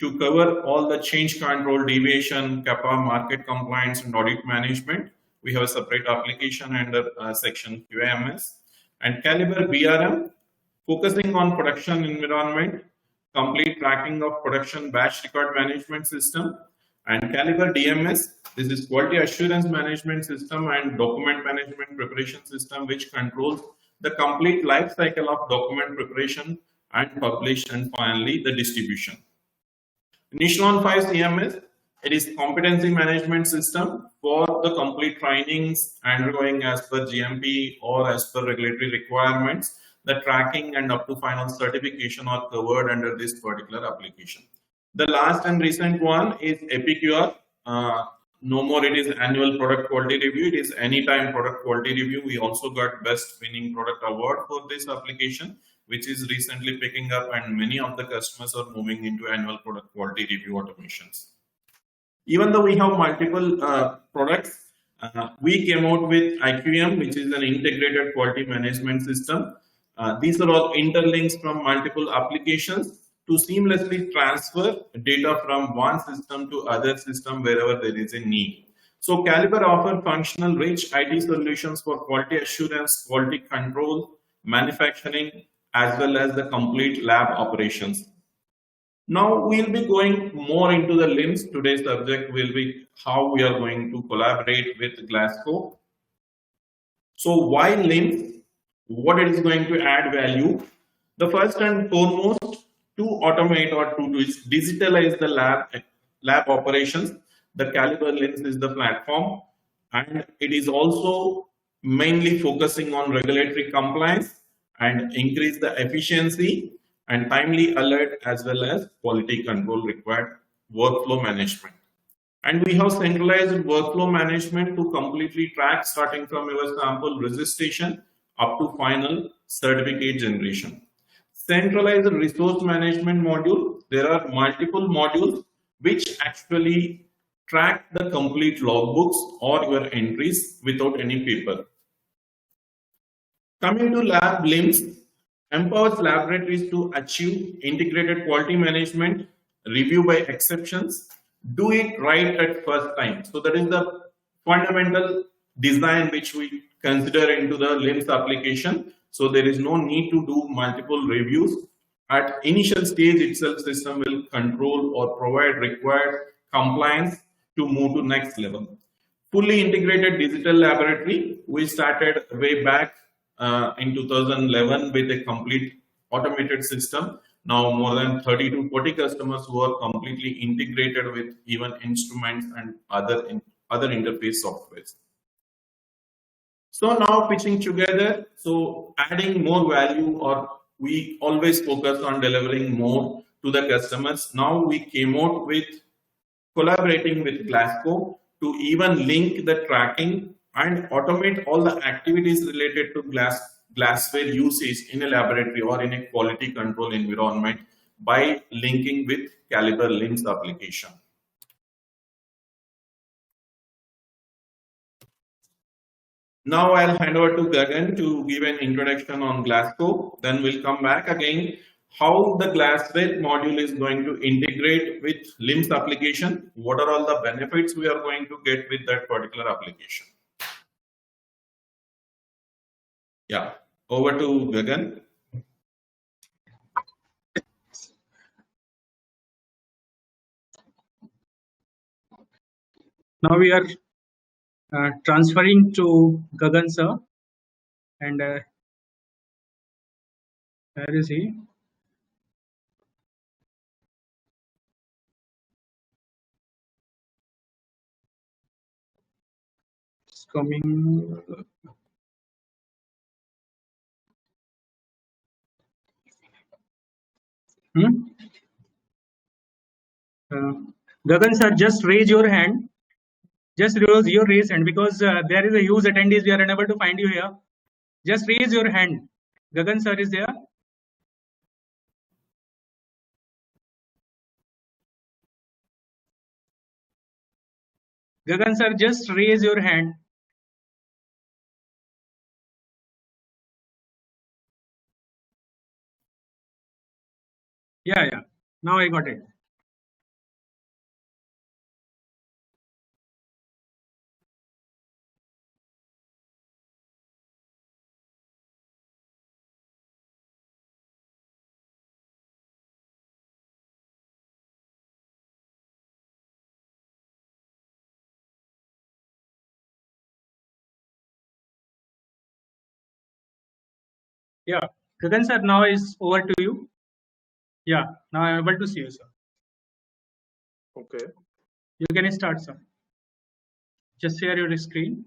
to cover all the change control, deviation, kappa, market compliance, and audit management. We have a separate application under section QAMS. And Caliber BRM, focusing on production environment, complete tracking of production batch record management system. And Caliber DMS, this is quality assurance management system and document management preparation system, which controls the complete life cycle of document preparation and publish, and finally the distribution. Echelon 5 CMS, it is competency management system for the complete trainings undergoing as per GMP or as per regulatory requirements. The tracking and up to final certification are covered under this particular application. The last and recent one is EPIQR. No more it is annual product quality review, it is anytime product quality review. We also got best winning product award for this application, which is recently picking up, and many of the customers are moving into annual product quality review automations. Even though we have multiple products, we came out with IQM, which is an integrated quality management system. These are all interlinks from multiple applications to seamlessly transfer data from one system to other system wherever there is a need. So Caliber offers functional rich IT solutions for quality assurance, quality control, manufacturing, as well as the complete lab operations. Now we'll be going more into the LIMS. Today's subject will be how we are going to collaborate with Glasgow. So why LIMS? What it is going to add value? The first and foremost, to automate or to digitalize the lab operations, the Caliber LIMS is the platform, and it is also mainly focusing on regulatory compliance and increase the efficiency and timely alert as well as quality control required workflow management. And we have centralized workflow management to completely track starting from your sample registration up to final certificate generation. Centralized resource management module, there are multiple modules which actually track the complete logbooks or your entries without any paper. Coming to Lab LIMS, empowers laboratories to achieve integrated quality management, review by exceptions, do it right at first time. So that is the fundamental design which we consider into the LIMS application. So there is no need to do multiple reviews. At initial stage itself, system will control or provide required compliance to move to next level. Fully integrated digital laboratory, we started way back in 2011 with a complete automated system. Now more than 30 to 40 customers who are completely integrated with even instruments and other interface softwares. So now pitching together, so adding more value, or we always focus on delivering more to the customers. Now we came out with collaborating with Glasgow to even link the tracking and automate all the activities related to glassware usage in a laboratory or in a quality control environment by linking with Caliber LIMS application. Now I'll hand over to Gagan to give an introduction on Glasgow. Then we'll come back again how the glassware module is going to integrate with LIMS application. What are all the benefits we are going to get with that particular application? Yeah, over to Gagan. Now we are transferring to Gagan sir, and where is he? It's coming. Gagan sir, just raise your hand. Just raise your hand because there is a huge attendees. We are unable to find you here. Just raise your hand. Gagan sir is there. Gagan sir, just raise your hand. Yeah. Now I got it. Yeah, Gagan sir, now is over to you. Yeah, now I'm able to see you, sir. Okay. You can start, sir. Just share your screen.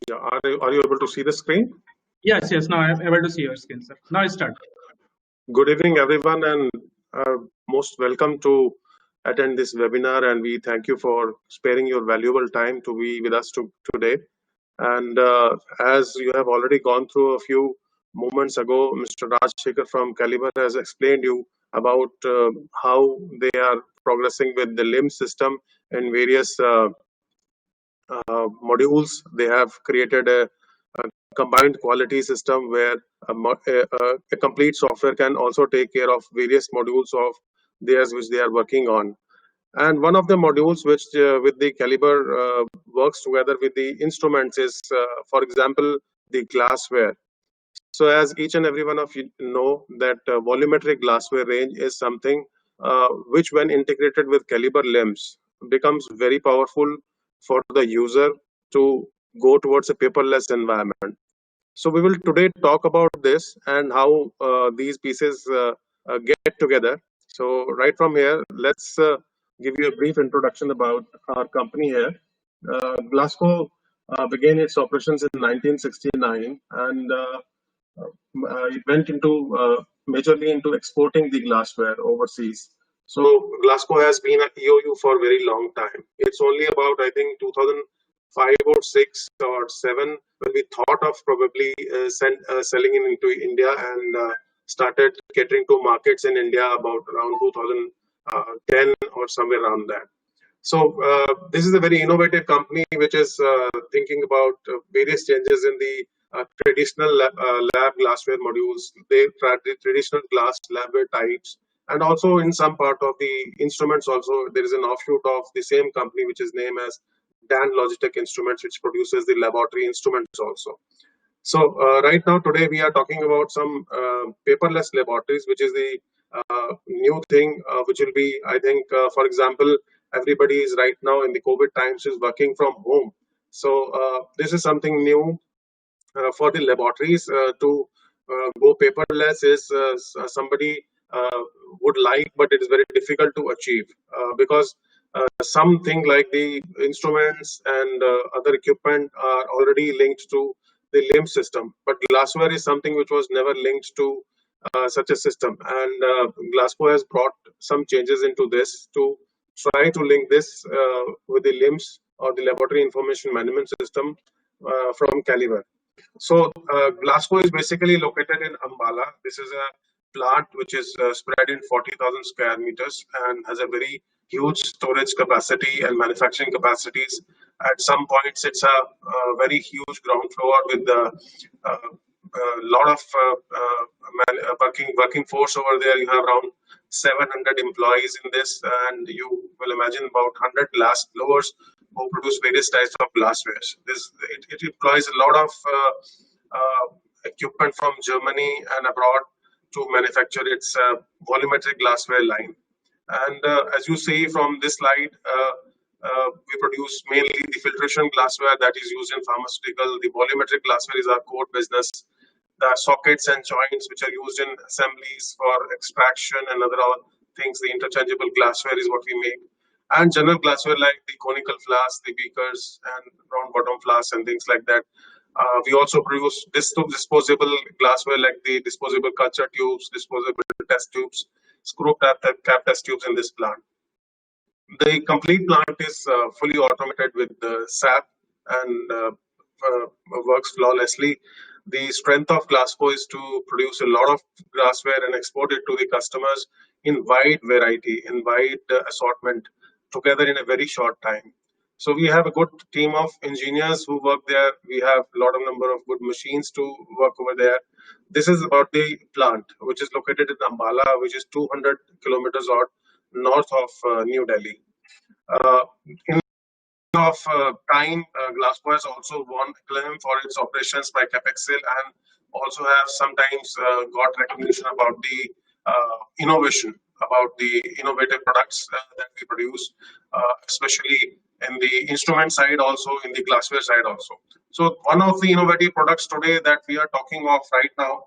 Yeah. Are you able to see the screen? Yes, yes, now I'm able to see your screen, sir. Now start. Good evening, everyone, and most welcome to attend this webinar. And we thank you for sparing your valuable time to be with us today. And as you have already gone through a few moments ago, Mr. Raj Shekhar from Caliber has explained you about how they are progressing with the LIMS system and various modules. They have created a combined quality system where a complete software can also take care of various modules of theirs which they are working on. And one of the modules which with the Caliber works together with the instruments is, for example, the glassware. So as each and every one of you know that volumetric glassware range is something which when integrated with Caliber LIMS becomes very powerful for the user to go towards a paperless environment. So we will today talk about this and how these pieces get together. So right from here, let's give you a brief introduction about our company here. Glasgow began its operations in 1969 and it went into majorly into exporting the glassware overseas. So Glasgow has been an EOU for a very long time. It's only about, I think, 2005 or 6 or 7 when we thought of probably selling it into India and started catering to markets in India about around 2010 or somewhere around that. So this is a very innovative company which is thinking about various changes in the traditional lab glassware modules, the traditional glass labware types, and also in some part of the instruments also there is an offshoot of the same company which is named as Dan Logitech Instruments, which produces the laboratory instruments also. So right now today we are talking about some paperless laboratories, which is the new thing which will be, I think, for example, everybody is right now in the COVID times is working from home. So this is something new for the laboratories to go paperless is somebody would like, but it is very difficult to achieve because something like the instruments and other equipment are already linked to the LIMS system, but glassware is something which was never linked to such a system, and Glasgow has brought some changes into this to try to link this with the LIMS or the laboratory information management system from Caliber. So Glasgow is basically located in Ambala. This is a plant which is spread in 40,000 square meters and has a very huge storage capacity and manufacturing capacities. At some points, it's a very huge ground floor with a lot of working force over there. You have around 700 employees in this, and you will imagine about 100 glass blowers who produce various types of glassware. It employs a lot of equipment from Germany and abroad to manufacture its volumetric glassware line. And as you see from this slide, we produce mainly the filtration glassware that is used in pharmaceutical. The volumetric glassware is our core business. The sockets and joints which are used in assemblies for extraction and other things, the interchangeable glassware is what we make. And general glassware like the conical flasks, the beakers, and round bottom flasks and things like that. We also produce disposable glassware like the disposable culture tubes, disposable test tubes, screw cap test tubes in this plant. The complete plant is fully automated with SAP and works flawlessly. The strength of Glasgow is to produce a lot of glassware and export it to the customers in wide variety, in wide assortment, together in a very short time. So we have a good team of engineers who work there. We have a lot of number of good machines to work over there. This is about the plant, which is located in Ambala, which is 200 kilometers out north of New Delhi. In of time, Glasgow has also won acclaim for its operations by Capexel and also have sometimes got recognition about the innovation, about the innovative products that we produce, especially in the instrument side also, in the glassware side also. So one of the innovative products today that we are talking of right now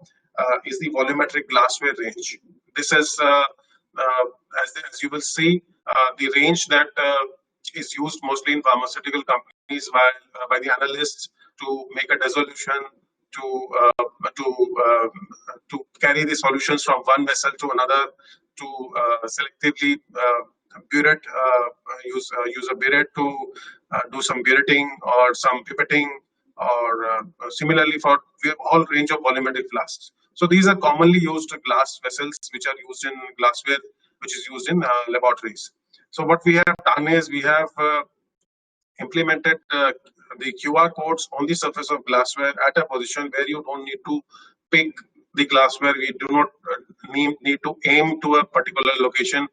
is the volumetric glassware range. This is, as you will see, the range that is used mostly in pharmaceutical companies by the analysts to make a dissolution, to carry the solutions from one vessel to another, to selectively burette, use a burette to do some buretting or some pipetting, or similarly for all range of volumetric flasks. So these are commonly used glass vessels which are used in glassware, which is used in laboratories. So what we have done is we have implemented the QR codes on the surface of glassware at a position where you don't need to pick the glassware. We do not need to aim to a particular location.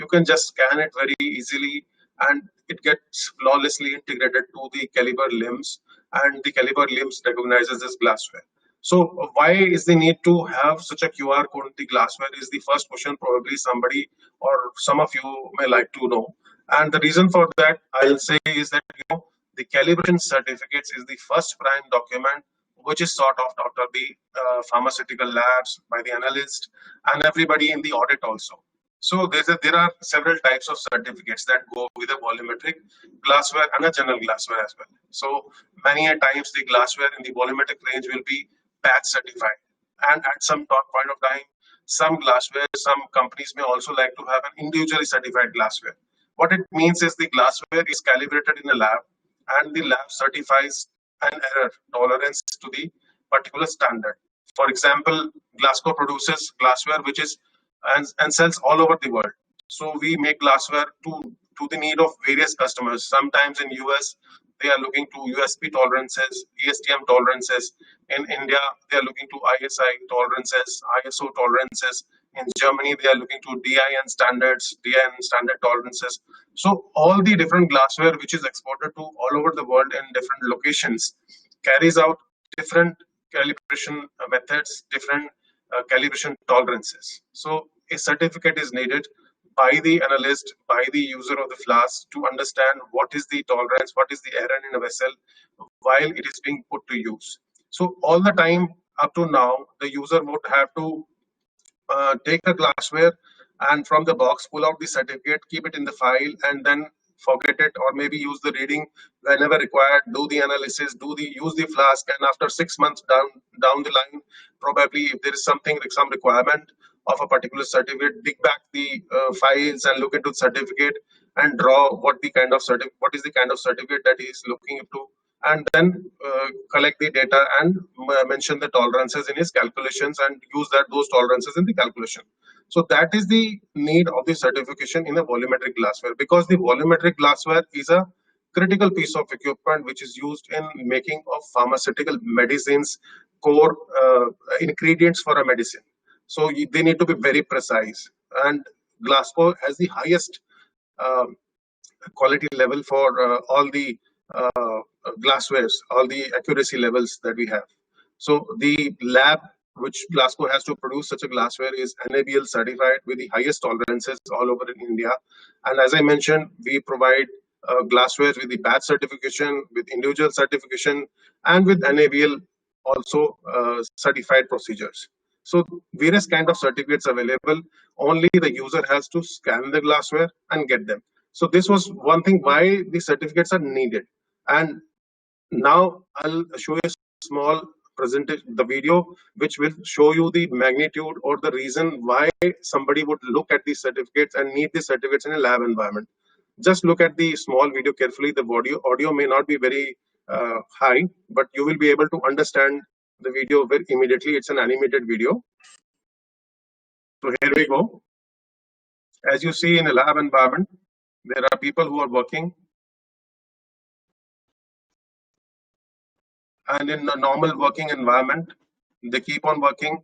You can just scan it very easily, and it gets flawlessly integrated to the caliber limbs, and the caliber limbs recognizes this glassware. So why is the need to have such a QR code on the glassware is the first question probably somebody or some of you may like to know. And the reason for that, I'll say, is that the calibration certificates is the first prime document which is sought after the pharmaceutical labs, by the analyst, and everybody in the audit also. So there are several types of certificates that go with a volumetric glassware and a general glassware as well. So many a times the glassware in the volumetric range will be batch certified, and at some point of time, some glassware, some companies may also like to have an individually certified glassware. What it means is the glassware is calibrated in a lab, and the lab certifies an error tolerance to the particular standard. For example, Glasgow produces glassware which is and sells all over the world. So we make glassware to the need of various customers. Sometimes in US, they are looking to USP tolerances, ESTM tolerances. In India, they are looking to ISI tolerances, ISO tolerances. In Germany, they are looking to DIN standards, DIN standard tolerances. So all the different glassware which is exported to all over the world in different locations carries out different calibration methods, different calibration tolerances. So a certificate is needed by the analyst, by the user of the flask, to understand what is the tolerance, what is the error in a vessel while it is being put to use. So all the time up to now, the user would have to take the glassware and from the box pull out the certificate, keep it in the file, and then forget it, or maybe use the reading whenever required, do the analysis, use the flask, and after 6 months down the line, probably if there is something like some requirement of a particular certificate, dig back the files and look into the certificate and draw what is the kind of certificate that he is looking into, and then collect the data and mention the tolerances in his calculations and use those tolerances in the calculation. So that is the need of the certification in a volumetric glassware, because the volumetric glassware is a critical piece of equipment which is used in making of pharmaceutical medicines, core ingredients for a medicine. So they need to be very precise, and Glasgow has the highest quality level for all the glasswares, all the accuracy levels that we have. So the lab which Glasgow has to produce such a glassware is NABL certified with the highest tolerances all over in India. And as I mentioned, we provide glassware with the batch certification, with individual certification, and with NABL also certified procedures. So various kind of certificates available. Only the user has to scan the glassware and get them. So this was one thing why the certificates are needed. And now I'll show you a small presentation, the video, which will show you the magnitude or the reason why somebody would look at these certificates and need these certificates in a lab environment. Just look at the small video carefully. The audio may not be very high, but you will be able to understand the video very immediately. It's an animated video. So here we go. As you see in a lab environment, there are people who are working, and in a normal working environment, they keep on working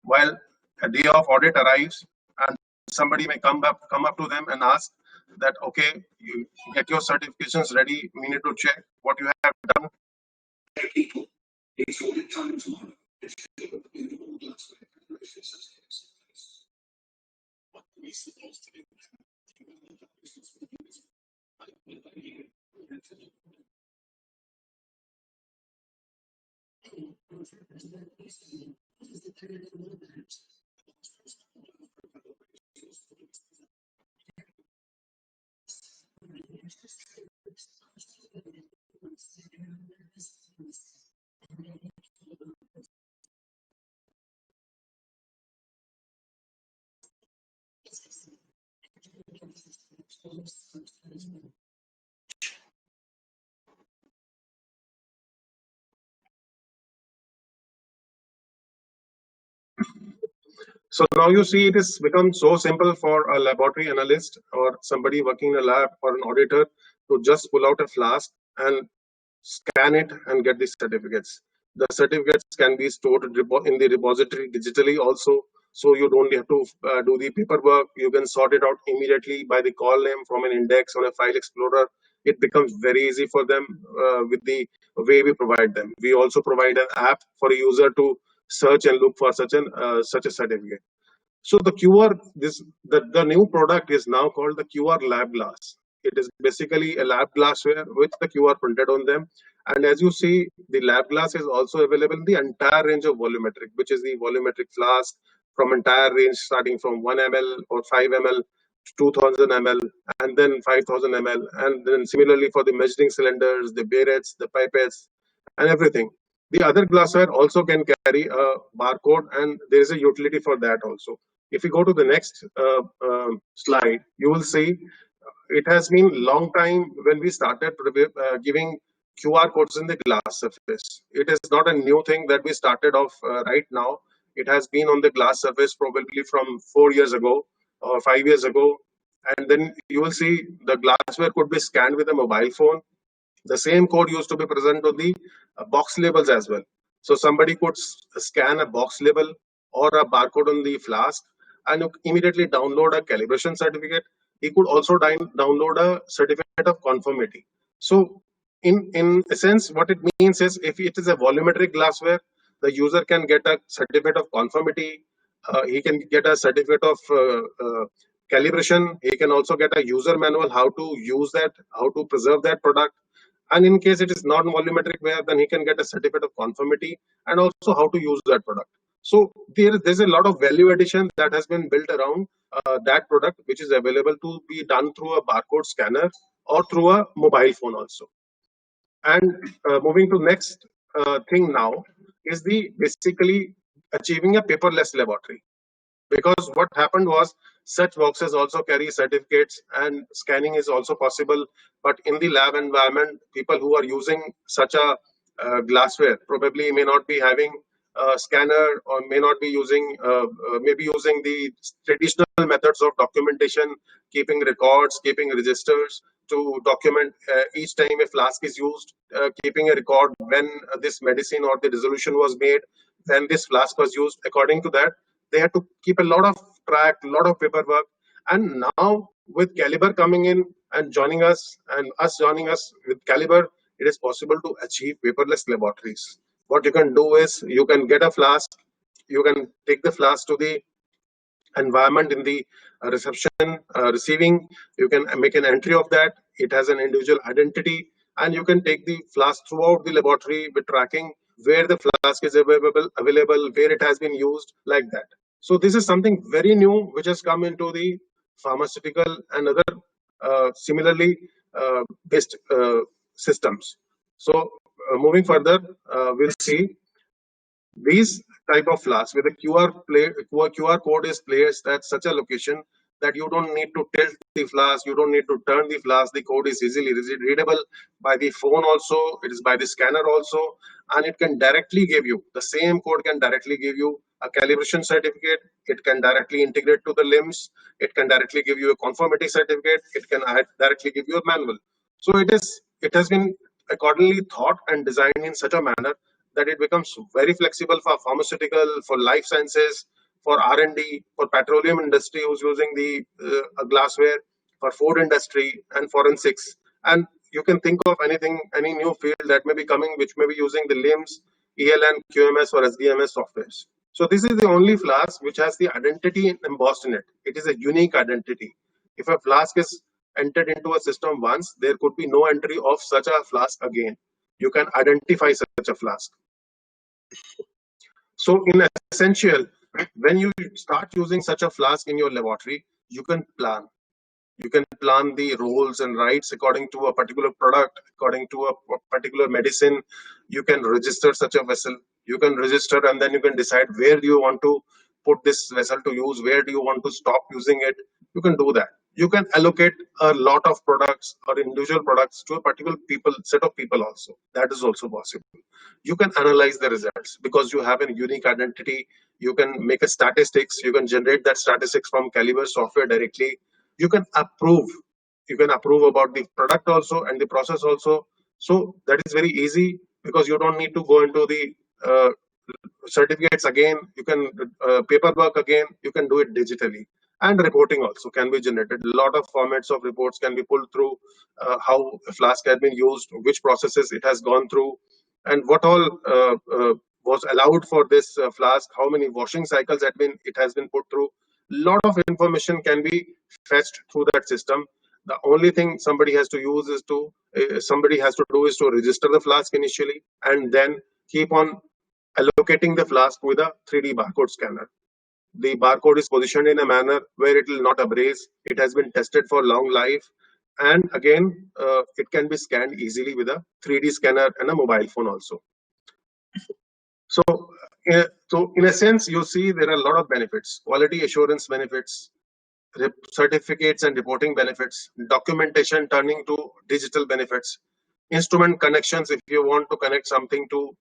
while a day of audit arrives, and somebody may come up to them and ask that, okay, you get your certifications ready, we need to check what you have done. It's audit time tomorrow. What are we supposed to do? So now you see it has become so simple for a laboratory analyst or somebody working in a lab or an auditor to just pull out a flask and scan it and get the certificates. The certificates can be stored in the repository digitally also, so you don't have to do the paperwork. You can sort it out immediately by the call name from an index on a file explorer. It becomes very easy for them with the way we provide them. We also provide an app for a user to search and look for such a certificate. So the new product is now called the QR Lab Glass. It is basically a lab glassware with the QR printed on them. And as you see, the lab glass is also available in the entire range of volumetric, which is the volumetric flask from entire range starting from 1 ml or 5 ml to 2000 ml and then 5000 ml. And then similarly for the measuring cylinders, the barrettes, the pipettes, and everything. The other glassware also can carry a barcode, and there is a utility for that also. If you go to the next slide, you will see it has been long time when we started giving QR codes in the glass surface. It is not a new thing that we started off right now. It has been on the glass surface probably from 4 years ago or 5 years ago. And then you will see the glassware could be scanned with a mobile phone. The same code used to be present on the box labels as well. So somebody could scan a box label or a barcode on the flask and immediately download a calibration certificate. He could also download a certificate of conformity. So in a sense, what it means is if it is a volumetric glassware, the user can get a certificate of conformity. He can get a certificate of calibration. He can also get a user manual how to use that, how to preserve that product. And in case it is non-volumetric ware, then he can get a certificate of conformity and also how to use that product. So there's a lot of value addition that has been built around that product, which is available to be done through a barcode scanner or through a mobile phone also. And moving to next thing now is the basically achieving a paperless laboratory. Because what happened was such boxes also carry certificates and scanning is also possible. But in the lab environment, people who are using such a glassware probably may not be having a scanner or may not be using, maybe using the traditional methods of documentation, keeping records, keeping registers to document each time a flask is used, keeping a record when this medicine or the resolution was made, when this flask was used. According to that, they had to keep a lot of track, a lot of paperwork. And now with Caliber coming in and joining us and us joining us with Caliber, it is possible to achieve paperless laboratories. What you can do is you can get a flask, you can take the flask to the environment in the reception, receiving, you can make an entry of that. It has an individual identity and you can take the flask throughout the laboratory with tracking where the flask is available, where it has been used, like that. So this is something very new which has come into the pharmaceutical and other similarly based systems. So moving further, we'll see these type of flasks with a QR code is placed at such a location that you don't need to tilt the flask, you don't need to turn the flask. The code is easily readable by the phone also, it is by the scanner also, and it can directly give you, the same code can directly give you a calibration certificate, it can directly integrate to the LIMS, it can directly give you a conformity certificate, it can directly give you a manual. So it has been accordingly thought and designed in such a manner that it becomes very flexible for pharmaceutical, for life sciences, for R&D, for petroleum industry who's using the glassware, for food industry and forensics. And you can think of anything, any new field that may be coming, which may be using the LIMS, ELN, QMS or SDMS softwares. So this is the only flask which has the identity embossed in it. It is a unique identity. If a flask is entered into a system once, there could be no entry of such a flask again. You can identify such a flask. So in essential, when you start using such a flask in your laboratory, you can plan. You can plan the roles and rights according to a particular product, according to a particular medicine. You can register such a vessel. You can register, and then you can decide where do you want to put this vessel to use, where do you want to stop using it. You can do that. You can allocate a lot of products or individual products to a particular set of people also. That is also possible. You can analyze the results because you have a unique identity. You can make a statistics. You can generate that statistics from Caliber software directly. You can approve about the product also and the process also. So that is very easy because you don't need to go into the certificates again. You can paperwork again. You can do it digitally. And reporting also can be generated. A lot of formats of reports can be pulled through, how a flask has been used, which processes it has gone through, and what all was allowed for this flask, how many washing cycles it has been put through. Lot of information can be fetched through that system. The only thing somebody has to do is to register the flask initially, and then keep on allocating the flask with a 3D barcode scanner. The barcode is positioned in a manner where it will not abrase. It has been tested for long life, and again, it can be scanned easily with a 3D scanner and a mobile phone also. So in a sense, you see there are a lot of benefits: quality assurance benefits, certificates and reporting benefits, documentation turning to digital benefits, instrument connections. If you want to connect something to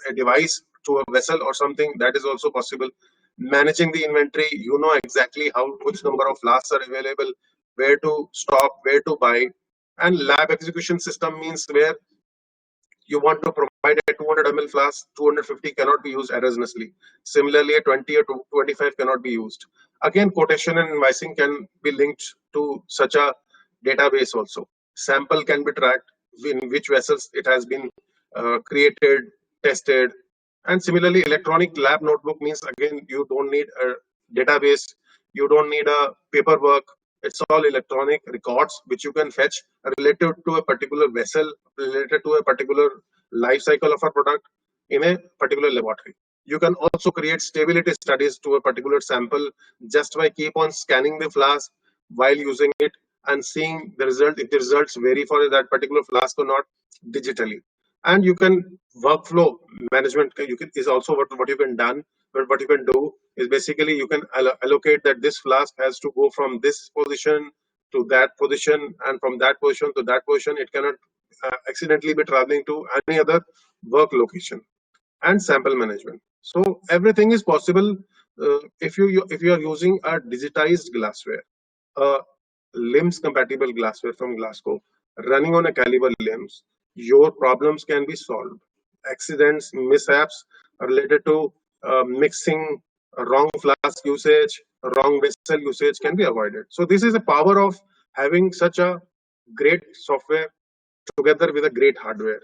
a device, to a vessel or something, that is also possible. Managing the inventory, you know exactly which number of flasks are available, where to stop, where to buy. And lab execution system means where you want to provide a 200 ml flask, 250 cannot be used erroneously. Similarly, a 20 or 25 cannot be used. Again, quotation and invoicing can be linked to such a database also. Sample can be tracked, in which vessels it has been created, tested. And similarly, electronic lab notebook means, again, you don't need a database, you don't need a paperwork. It's all electronic records which you can fetch related to a particular vessel, related to a particular life cycle of a product in a particular laboratory. You can also create stability studies to a particular sample just by keep on scanning the flask while using it and seeing the result, if the results vary for that particular flask or not, digitally. And you can workflow management is also what you can done. But what you can do is basically you can allocate that this flask has to go from this position to that position, and from that position to that position. It cannot accidentally be traveling to any other work location. And sample management. So everything is possible if you are using a digitized glassware, LIMS compatible glassware from Glasgow, running on a Caliber LIMS. Your problems can be solved. Accidents, mishaps related to mixing, wrong flask usage, wrong vessel usage can be avoided. So this is the power of having such a great software together with a great hardware.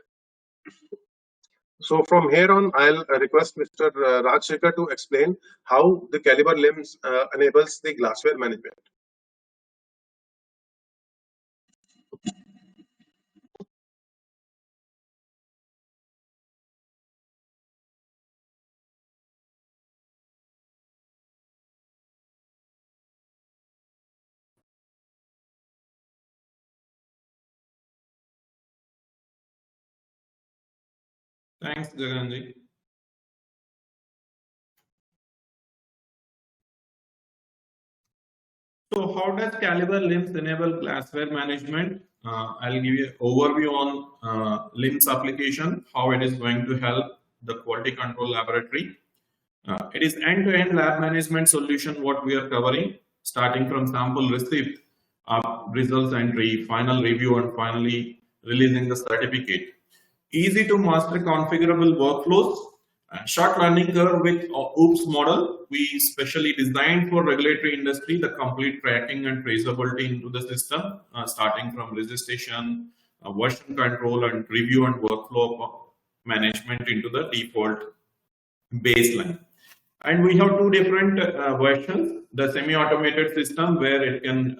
So from here on, I'll request Mr. Rajshekhar to explain how the Caliber LIMS enables the glassware management. Thanks, Gaganji. So how does Caliber LIMS enable glassware management? I'll give you an overview on LIMS application, how it is going to help the quality control laboratory. It is end-to-end lab management solution what we are covering, starting from sample receipt, results entry, final review, and finally releasing the certificate. Easy to master configurable workflows, short learning curve with OOPS model. We specially designed for regulatory industry the complete tracking and traceability into the system, starting from registration, version control, and review and workflow management into the default baseline. And we have two different versions: the semi-automated system where it can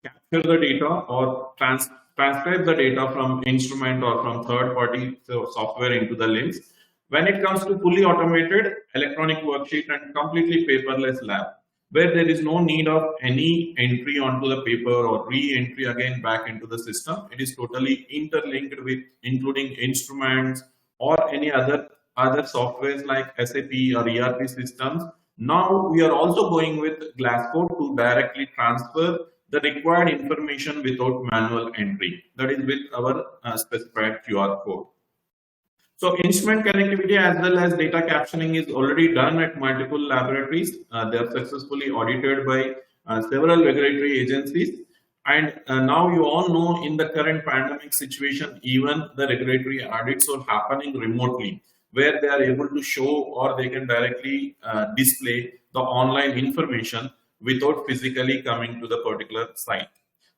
capture the data or transcribe the data from instrument or from third-party software into the LIMS. When it comes to fully automated electronic worksheet and completely paperless lab, where there is no need of any entry onto the paper or re-entry again back into the system, it is totally interlinked with including instruments or any other softwares like SAP or ERP systems. Now we are also going with Glasscode to directly transfer the required information without manual entry. That is with our specified QR code. So instrument connectivity as well as data captioning is already done at multiple laboratories. They are successfully audited by several regulatory agencies. And now you all know in the current pandemic situation, even the regulatory audits are happening remotely, where they are able to show or they can directly display the online information without physically coming to the particular site.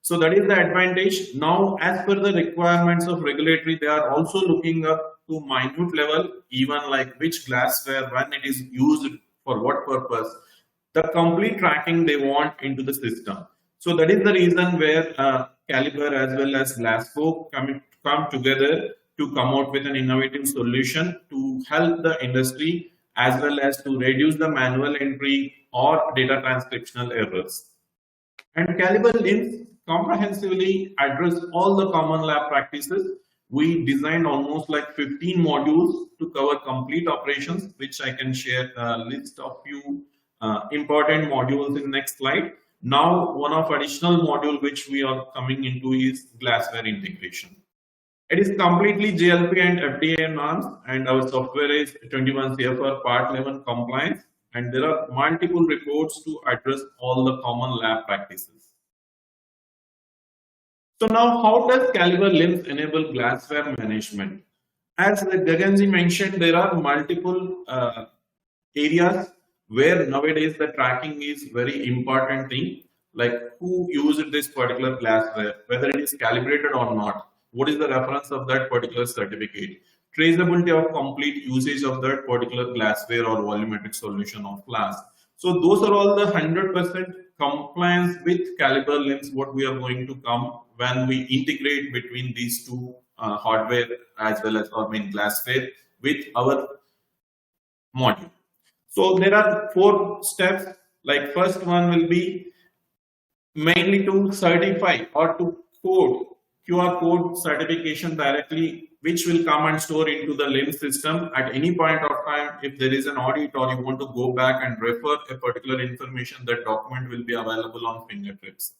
So that is the advantage. Now, as per the requirements of regulatory, they are also looking up to minute level, even like which glassware, when it is used for what purpose, the complete tracking they want into the system. So that is the reason where Caliber as well as Glasscode come together to come out with an innovative solution to help the industry as well as to reduce the manual entry or data transcriptional errors. And Caliber LIMS comprehensively address all the common lab practices. We designed almost like 15 modules to cover complete operations, which I can share a list of few important modules in next slide. Now, one of additional module which we are coming into is glassware integration. It is completely GLP and FDA norms, and our software is 21 CFR Part 11 compliance, and there are multiple reports to address all the common lab practices. So now, how does Caliber LIMS enable glassware management? As Gaganji mentioned, there are multiple areas where nowadays the tracking is very important thing, like who used this particular glassware, whether it is calibrated or not, what is the reference of that particular certificate, traceability of complete usage of that particular glassware or volumetric solution of glass. So those are all the 100% compliance with Caliber LIMS, what we are going to come when we integrate between these two hardware as well as glassware with our module. So there are 4 steps. Like first one will be mainly to certify or to code QR code certification directly, which will come and store into the LIMS system at any point of time. If there is an audit or you want to go back and refer a particular information, that document will be available on fingertips.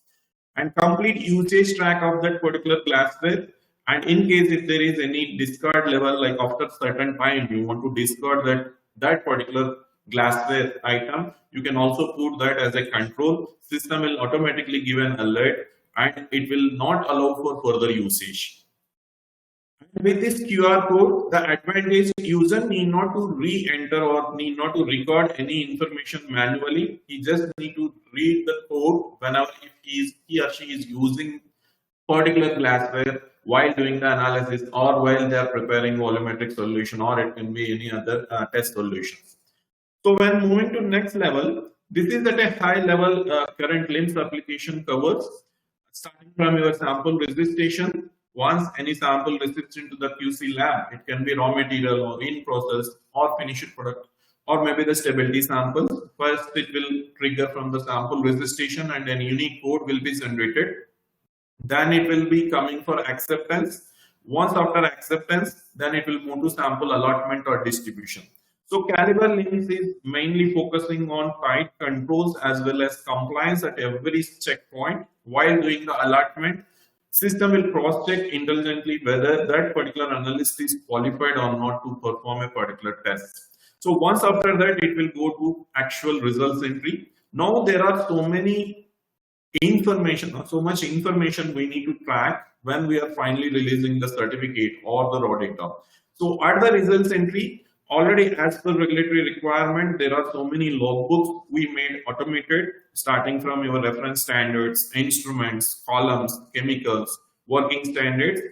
And complete usage track of that particular glassware. And in case if there is any discard level, like after certain time you want to discard that particular glassware item, you can also put that as a control. System will automatically give an alert and it will not allow for further usage. With this QR code, the advantage user need not to re-enter or need not to record any information manually. He just need to read the code whenever he or she is using particular glassware while doing the analysis or while they are preparing volumetric solution, or it can be any other test solutions. So when moving to next level, this is at a high level current LIMS application covers, starting from your sample registration. Once any sample received into the QC lab, it can be raw material or in process or finished product, or maybe the stability samples. First, it will trigger from the sample registration and a unique code will be generated. Then it will be coming for acceptance. Once after acceptance, then it will move to sample allotment or distribution. So Caliber LIMS is mainly focusing on tight controls as well as compliance at every checkpoint. While doing the allotment, system will cross-check intelligently whether that particular analyst is qualified or not to perform a particular test. So once after that, it will go to actual results entry. Now there are so much information we need to track when we are finally releasing the certificate or the raw data. So at the results entry, already as per regulatory requirement, there are so many logbooks we made automated, starting from your reference standards, instruments, columns, chemicals, working standards.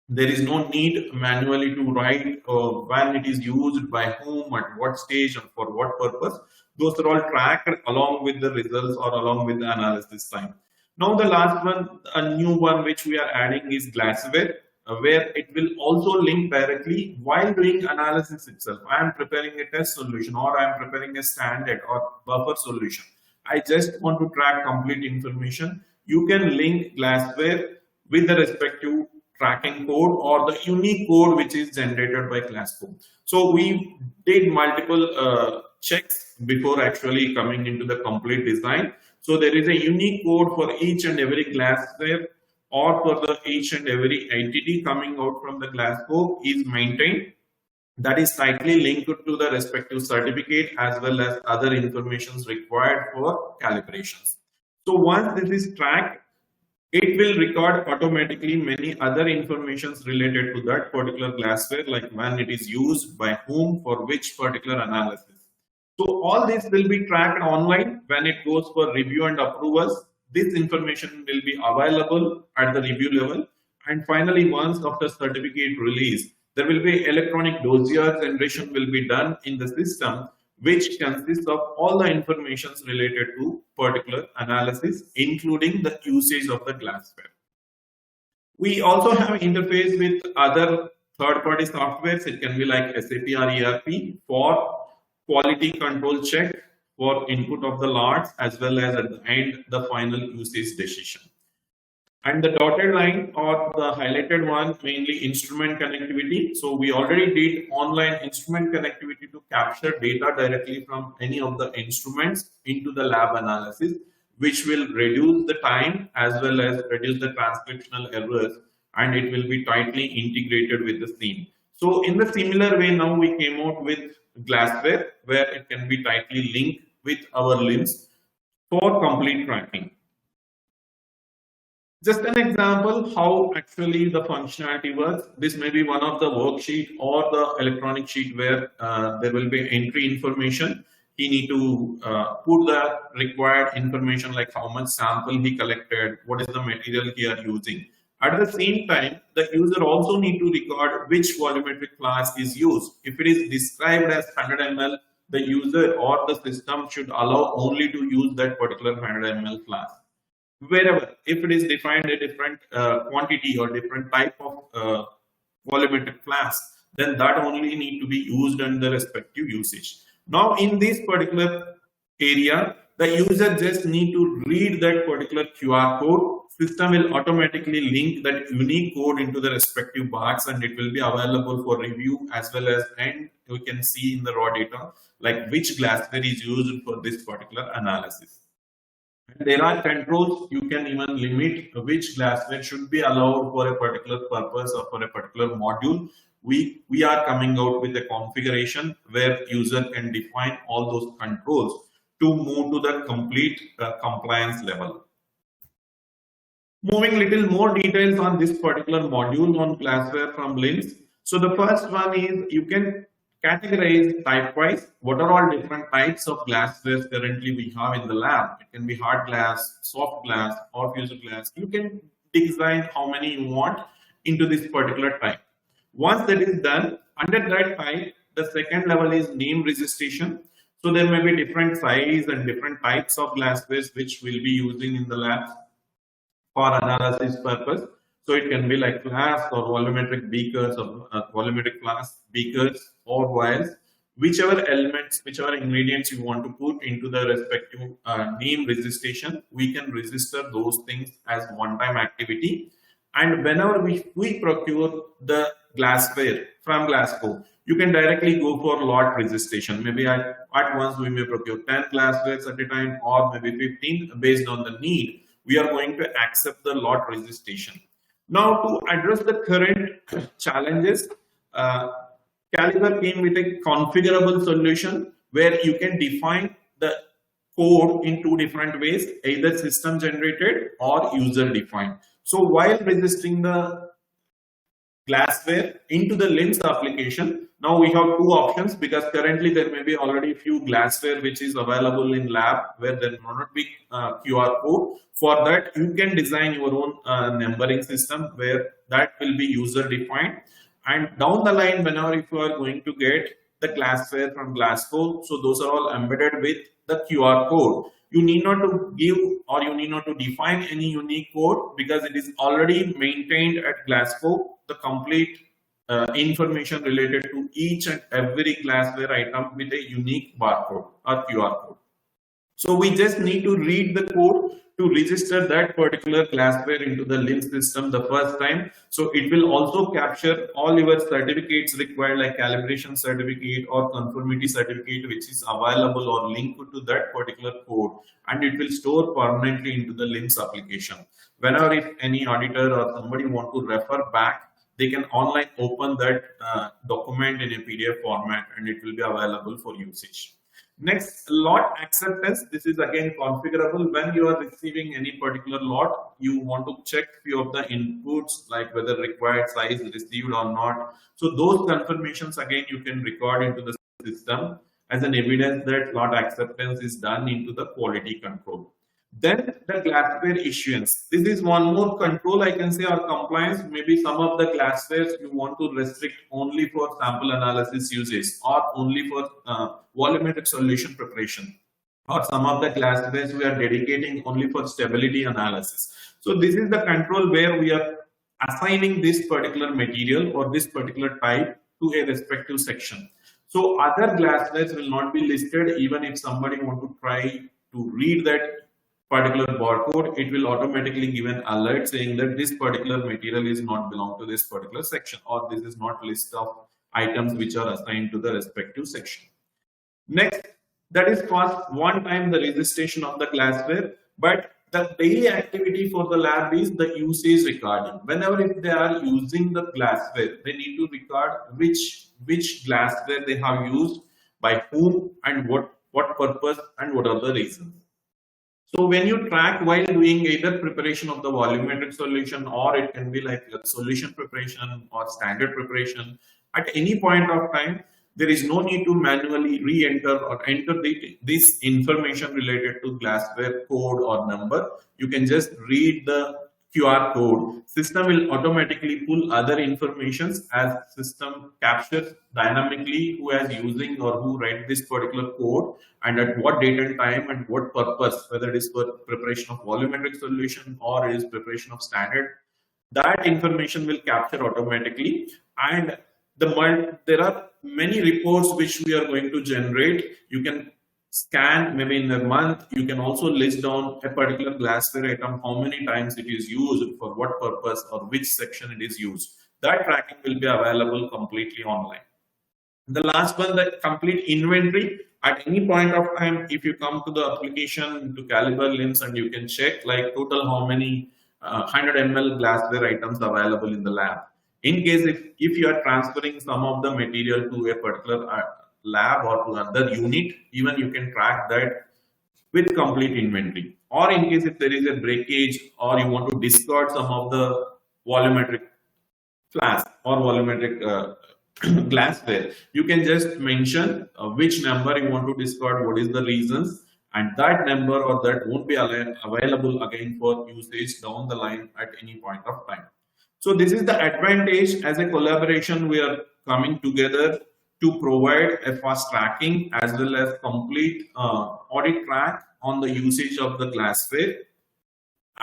There is no need manually to write when it is used, by whom, at what stage, and for what purpose. Those are all tracked along with the results or along with the analysis time. Now the last one, a new one which we are adding is glassware, where it will also link directly while doing analysis itself. I am preparing a test solution, or I am preparing a standard or buffer solution. I just want to track complete information. You can link glassware with the respective tracking code or the unique code which is generated by Glassco. So we did multiple checks before actually coming into the complete design. So there is a unique code for each and every glassware, or for the each and every entity coming out from the Glassco is maintained. That is tightly linked to the respective certificate as well as other informations required for calibrations. So once this is tracked, it will record automatically many other informations related to that particular glassware, like when it is used, by whom, for which particular analysis. So all this will be tracked online when it goes for review and approvals. This information will be available at the review level. And finally, once after certificate release, there will be electronic dossier generation will be done in the system, which consists of all the informations related to particular analysis, including the usage of the glassware. We also have interface with other third-party softwares. It can be like SAP or ERP for quality control check, for input of the lots, as well as at the end, the final usage decision. And the dotted line or the highlighted one, mainly instrument connectivity. So we already did online instrument connectivity to capture data directly from any of the instruments into the lab analysis, which will reduce the time as well as reduce the transcriptional errors, and it will be tightly integrated with the scene. So in the similar way, now we came out with glassware, where it can be tightly linked with our LIMS for complete tracking. Just an example how actually the functionality works. This may be one of the worksheet or the electronic sheet where there will be entry information. He need to put the required information, like how much sample he collected, what is the material he are using. At the same time, the user also need to record which volumetric flask is used. If it is described as 100 ml, the user or the system should allow only to use that particular 100 ml flask. Wherever, if it is defined a different quantity or different type of volumetric flask, then that only need to be used under respective usage. Now, in this particular area, the user just need to read that particular QR code. System will automatically link that unique code into the respective box, and it will be available for review as well as, and we can see in the raw data like which glassware is used for this particular analysis. There are controls. You can even limit which glassware should be allowed for a particular purpose or for a particular module. We are coming out with a configuration where user can define all those controls to move to the complete compliance level. Moving little more details on this particular module on glassware from LIMS. So the first one is you can categorize type-wise what are all different types of glassware currently we have in the lab. It can be hard glass, soft glass, or fused glass. You can design how many you want into this particular type. Once that is done, under that type, the second level is name registration. So there may be different size and different types of glasswares which we'll be using in the lab for analysis purpose. So it can be like flask or volumetric beakers or volumetric flask beakers or vials, whichever elements, whichever ingredients you want to put into the respective name registration, we can register those things as one-time activity. And whenever we procure the glassware from Glassco, you can directly go for lot registration. Maybe at once we may procure 10 glasswares at a time, or maybe 15 based on the need. We are going to accept the lot registration. Now, to address the current challenges, Caliber came with a configurable solution where you can define the code in two different ways, either system generated or user defined. So while registering the glassware into the LIMS application, now we have two options, because currently there may be already few glassware which is available in lab where there may not be QR code. For that, you can design your own numbering system where that will be user defined. And down the line, whenever if you are going to get the glassware from Glassco. So those are all embedded with the QR code. You need not to give or you need not to define any unique code because it is already maintained at Glassco. The complete information related to each and every glassware item with a unique barcode or QR code. So we just need to read the code to register that particular glassware into the LIMS system the first time. So it will also capture all your certificates required, like calibration certificate or conformity certificate, which is available or linked to that particular code, and it will store permanently into the LIMS application. Whenever if any auditor or somebody want to refer back, they can online open that document in a PDF format, and it will be available for usage. Next, lot acceptance. This is again configurable. When you are receiving any particular lot, you want to check few of the inputs, like whether required size received or not. So those confirmations again you can record into the system as an evidence that lot acceptance is done into the quality control. Then the glassware issuance. This is one more control, I can say, or compliance. Maybe some of the glasswares you want to restrict only for sample analysis uses or only for volumetric solution preparation, or some of the glasswares we are dedicating only for stability analysis. So this is the control where we are assigning this particular material or this particular type to a respective section. So other glasswares will not be listed. Even if somebody want to try to read that particular barcode, it will automatically give an alert saying that this particular material is not belong to this particular section, or this is not list of items which are assigned to the respective section. Next, that is cost one time the registration of the glassware, but the daily activity for the lab is the usage recording. Whenever if they are using the glassware, they need to record which glassware they have used, by whom, and what purpose, and what are the reasons. So when you track while doing either preparation of the volumetric solution, or it can be like a solution preparation or standard preparation, at any point of time, there is no need to manually re-enter or enter this information related to glassware code or number. You can just read the QR code. System will automatically pull other informations as system captures dynamically who is using or who read this particular code and at what date and time and what purpose, whether it is for preparation of volumetric solution or it is preparation of standard. That information will capture automatically, and there are many reports which we are going to generate. You can scan maybe in a month. You can also list down a particular glassware item, how many times it is used, for what purpose, or which section it is used. That tracking will be available completely online. The last one, the complete inventory. At any point of time, if you come to the application to Caliber LIMS, and you can check like total how many 100 ml glassware items available in the lab. In case if you are transferring some of the material to a particular lab or to another unit, even you can track that with complete inventory. Or in case if there is a breakage or you want to discard some of the volumetric flask or volumetric glassware, you can just mention which number you want to discard, what is the reasons, and that number or that won't be available again for usage down the line at any point of time. So this is the advantage. As a collaboration, we are coming together to provide a fast tracking as well as complete audit track on the usage of the glassware,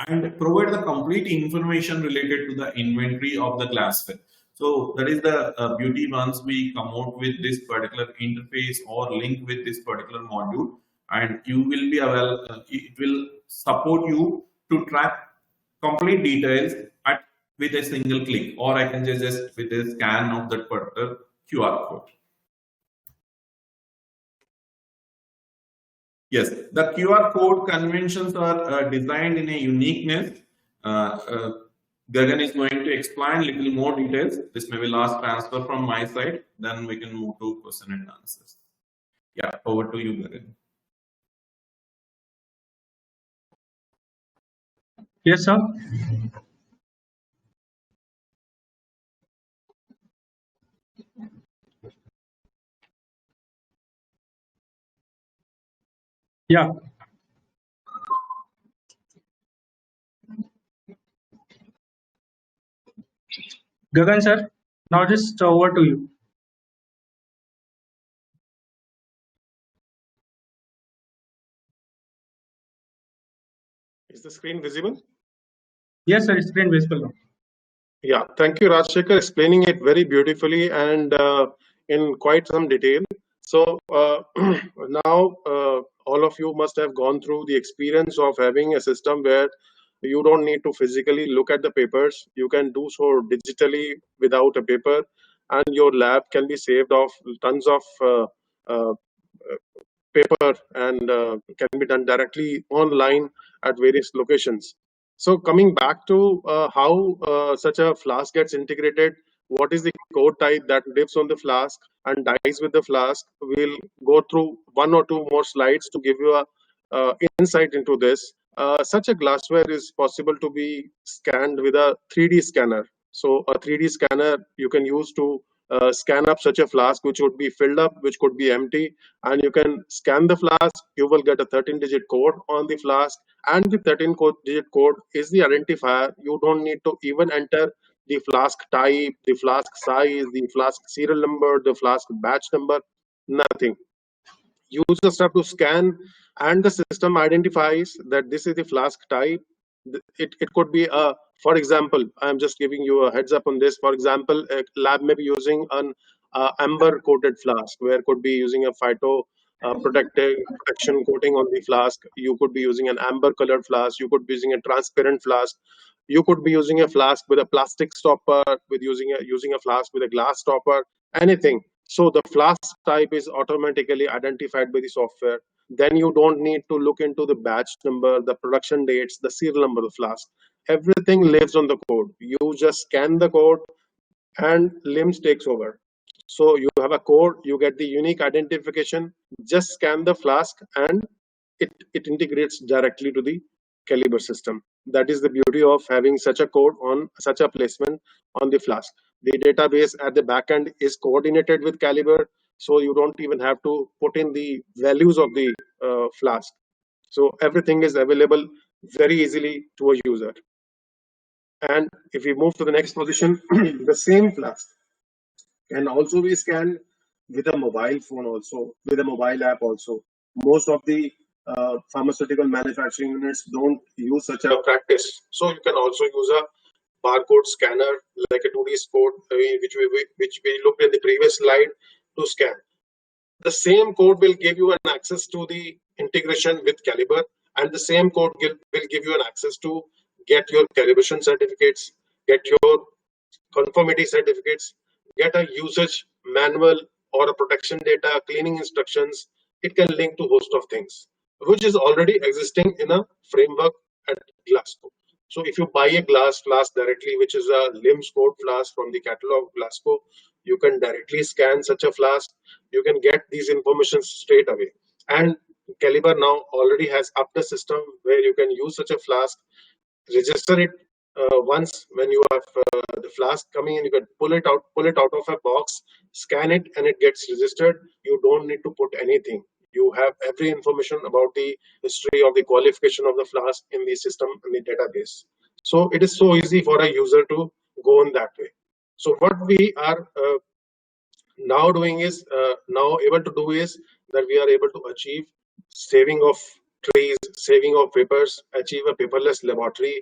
and provide the complete information related to the inventory of the glassware. So that is the beauty once we come out with this particular interface or link with this particular module, and you will be it will support you to track complete details with a single click, or I can just with a scan of that particular QR code. Yes, the QR code conventions are designed in a uniqueness. Gagan is going to explain little more details. This may be last transfer from my side. Then we can move to question and answers. Yeah, over to you, Gagan. Yes, sir. Yeah. Gagan, sir, now just over to you. Is the screen visible? Yes, sir, it's screen visible now. Yeah, thank you, Rajshekhar, explaining it very beautifully and in quite some detail. So now all of you must have gone through the experience of having a system where you don't need to physically look at the papers. You can do so digitally without a paper, and your lab can be saved off tons of uh, paper and can be done directly online at various locations. So coming back to how such a flask gets integrated, what is the code type that lives on the flask and dies with the flask? We'll go through one or two more slides to give you a insight into this. Such a glassware is possible to be scanned with a 3D scanner. So a 3D scanner you can use to scan up such a flask, which would be filled up, which could be empty, and you can scan the flask. You will get a 13-digit code on the flask, and the 13-digit code is the identifier. You don't need to even enter the flask type, the flask size, the flask serial number, the flask batch number, nothing. You just have to scan, and the system identifies that this is the flask type. It could be a, for example, I'm just giving you a heads up on this. For example, a lab may be using an amber coated flask, where could be using a phyto protection coating on the flask. You could be using an amber colored flask. You could be using a transparent flask. You could be using a flask with a plastic stopper, with using a flask with a glass stopper, anything. So the flask type is automatically identified by the software. Then you don't need to look into the batch number, the production dates, the serial number of the flask. Everything lives on the code. You just scan the code and LIMS takes over. So you have a code, you get the unique identification, just scan the flask, and it integrates directly to the Calibre system. That is the beauty of having such a code on such a placement on the flask. The database at the backend is coordinated with Calibre, so you don't even have to put in the values of the flask. So everything is available very easily to a user. And if we move to the next position, the same flask can also be scanned with a mobile phone, also with a mobile app also. Most of the pharmaceutical manufacturing units don't use such a practice, so you can also use a barcode scanner like a 2D code, which we looked at the previous slide, to scan. The same code will give you an access to the integration with Calibre, and the same code will give you an access to get your calibration certificates, get your conformity certificates, get a usage manual or a protection data, cleaning instructions. It can link to a host of things, which is already existing in a framework at Glasgow. So if you buy a glass flask directly, which is a LIMS code flask from the catalog Glasgow, you can directly scan such a flask. You can get these information straight away. And Calibre now already has up the system where you can use such a flask, register it once when you have the flask coming in. You can pull it out of a box, scan it, and it gets registered. You don't need to put anything. You have every information about the history of the qualification of the flask in the system, in the database. So it is so easy for a user to go on that way. So what we are now doing is now able to do is that we are able to achieve saving of trees, saving of papers, achieve a paperless laboratory,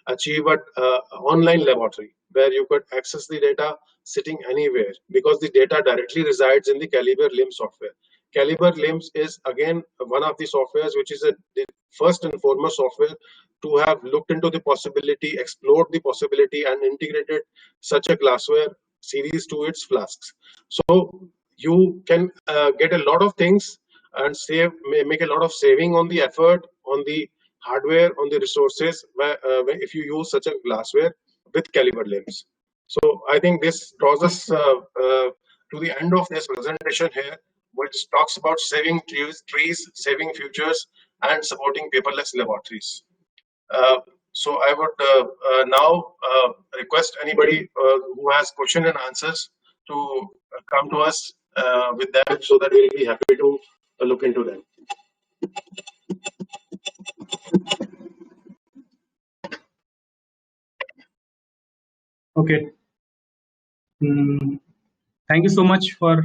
achieve an online laboratory where you could access the data sitting anywhere, because the data directly resides in the Calibre LIMS software. Calibre LIMS is again one of the softwares which is the first and foremost software to have looked into the possibility, explored the possibility, and integrated such a glassware series to its flasks. So you can get a lot of things and make a lot of saving on the effort, on the hardware, on the resources, if you use such a glassware with Calibre LIMS. So I think this draws us to the end of this presentation here, which talks about saving trees, saving futures, and supporting paperless laboratories. So I would now request anybody who has question and answers to come to us with them, so that we'll be happy to look into them. Okay. Thank you so much for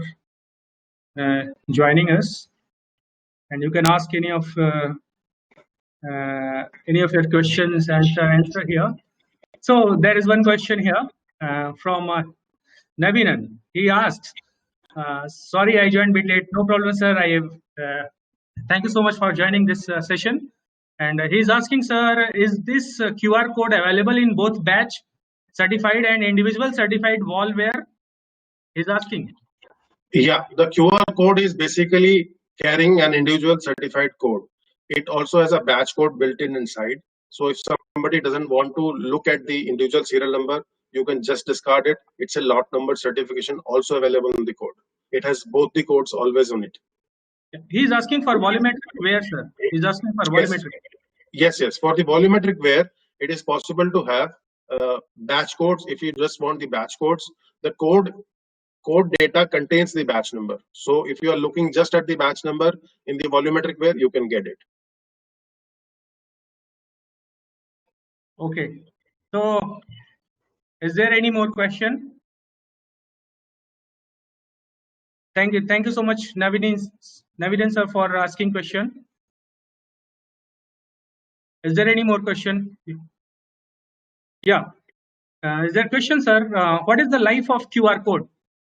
joining us, and you can ask any of any of your questions answer here. So there is one question here from Navinan. He asks, sorry I joined a bit late. No problem, sir. I have. Thank you so much for joining this session. And he's asking, sir, is this QR code available in both batch certified and individual certified wallware? He's asking. Yeah, the QR code is basically carrying an individual certified code. It also has a batch code built in inside. So if somebody doesn't want to look at the individual serial number, you can just discard it. It's a lot number certification also available in the code. It has both the codes always on it. He's asking for volumetric wear, sir. He's asking for volumetric. Yes. For the volumetric wear, it is possible to have batch codes. If you just want the batch codes, the code data contains the batch number. So if you are looking just at the batch number in the volumetric wear, you can get it. Okay. So is there any more question? Thank you so much, Navidan sir, for asking question. Is there any more question? Yeah. Is there a question, sir? What is the life of QR code?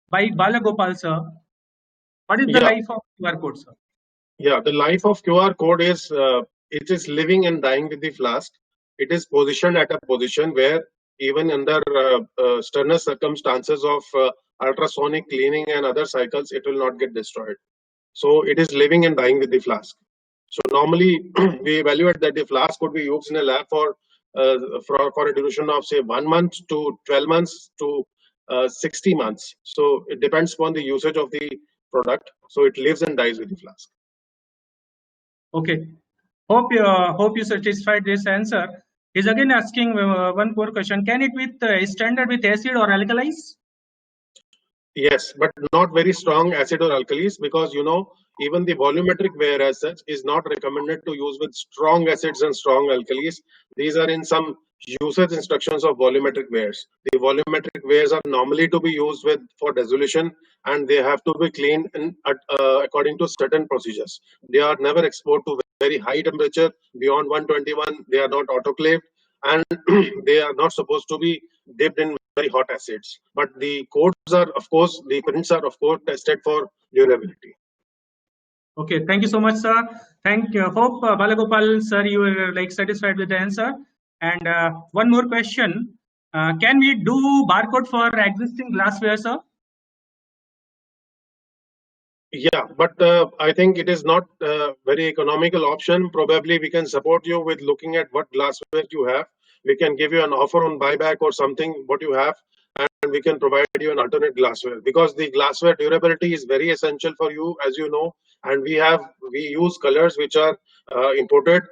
By Balagopal, sir. What is the life of QR code, sir? Yeah, the life of QR code is it is living and dying with the flask. It is positioned at a position where even under strenuous circumstances of ultrasonic cleaning and other cycles, it will not get destroyed. So it is living and dying with the flask. So normally we evaluate that the flask could be used in a lab for a duration of say 1 month to 12 months to 60 months. So it depends upon the usage of the product. So it lives and dies with the flask. Okay. Hope you satisfied this answer. He's again asking one more question. Can it with standard with acid or alkalis? Yes, but not very strong acid or alkalis, because even the volumetric wear as such is not recommended to use with strong acids and strong alkalis. These are in some usage instructions of volumetric wears. The volumetric wears are normally to be used for dissolution, and they have to be cleaned according to certain procedures. They are never exposed to very high temperature beyond 121. They are not autoclaved, and they are not supposed to be dipped in very hot acids. But the codes are, of course, the prints are, of course, tested for durability. Okay, thank you so much, sir. Thank you. Hope Balagopal, sir, you were satisfied with the answer. And one more question: can we do barcode for existing glassware, sir? Yeah, but I think it is not a very economical option. Probably we can support you with looking at what glassware you have. We can give you an offer on buyback or something what you have, and we can provide you an alternate glassware, because the glassware durability is very essential for you, as you know. And we use colors which are imported,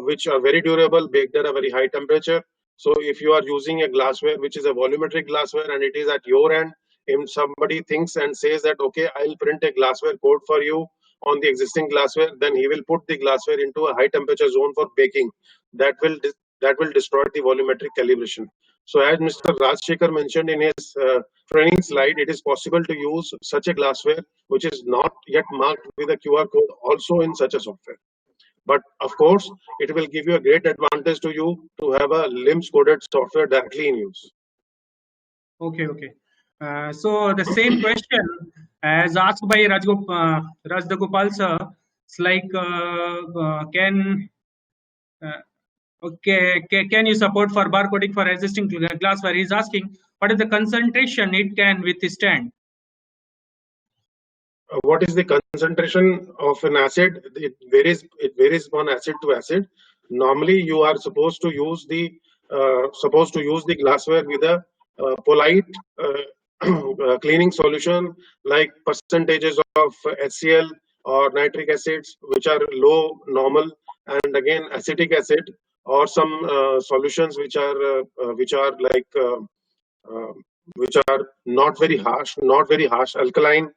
which are very durable, baked at a very high temperature. So if you are using a glassware which is a volumetric glassware and it is at your end, if somebody thinks and says that, okay, I'll print a glassware code for you on the existing glassware, then he will put the glassware into a high temperature zone for baking. That will destroy the volumetric calibration. So as Mr. Rajshekhar mentioned in his training slide, it is possible to use such a glassware which is not yet marked with a QR code also in such a software. But of course, it will give you a great advantage to you to have a LIMS coded software directly in use. Okay. So the same question as asked by Rajdagopal sir, it's like can you support for barcoding for existing glassware? He's asking what is the concentration it can withstand. What is the concentration of an acid? It varies from acid to acid. Normally, you are supposed to use the glassware with a polite cleaning solution, like percentages of HCl or nitric acids, which are low normal, and again acetic acid, or some solutions which are not very harsh, alkaline,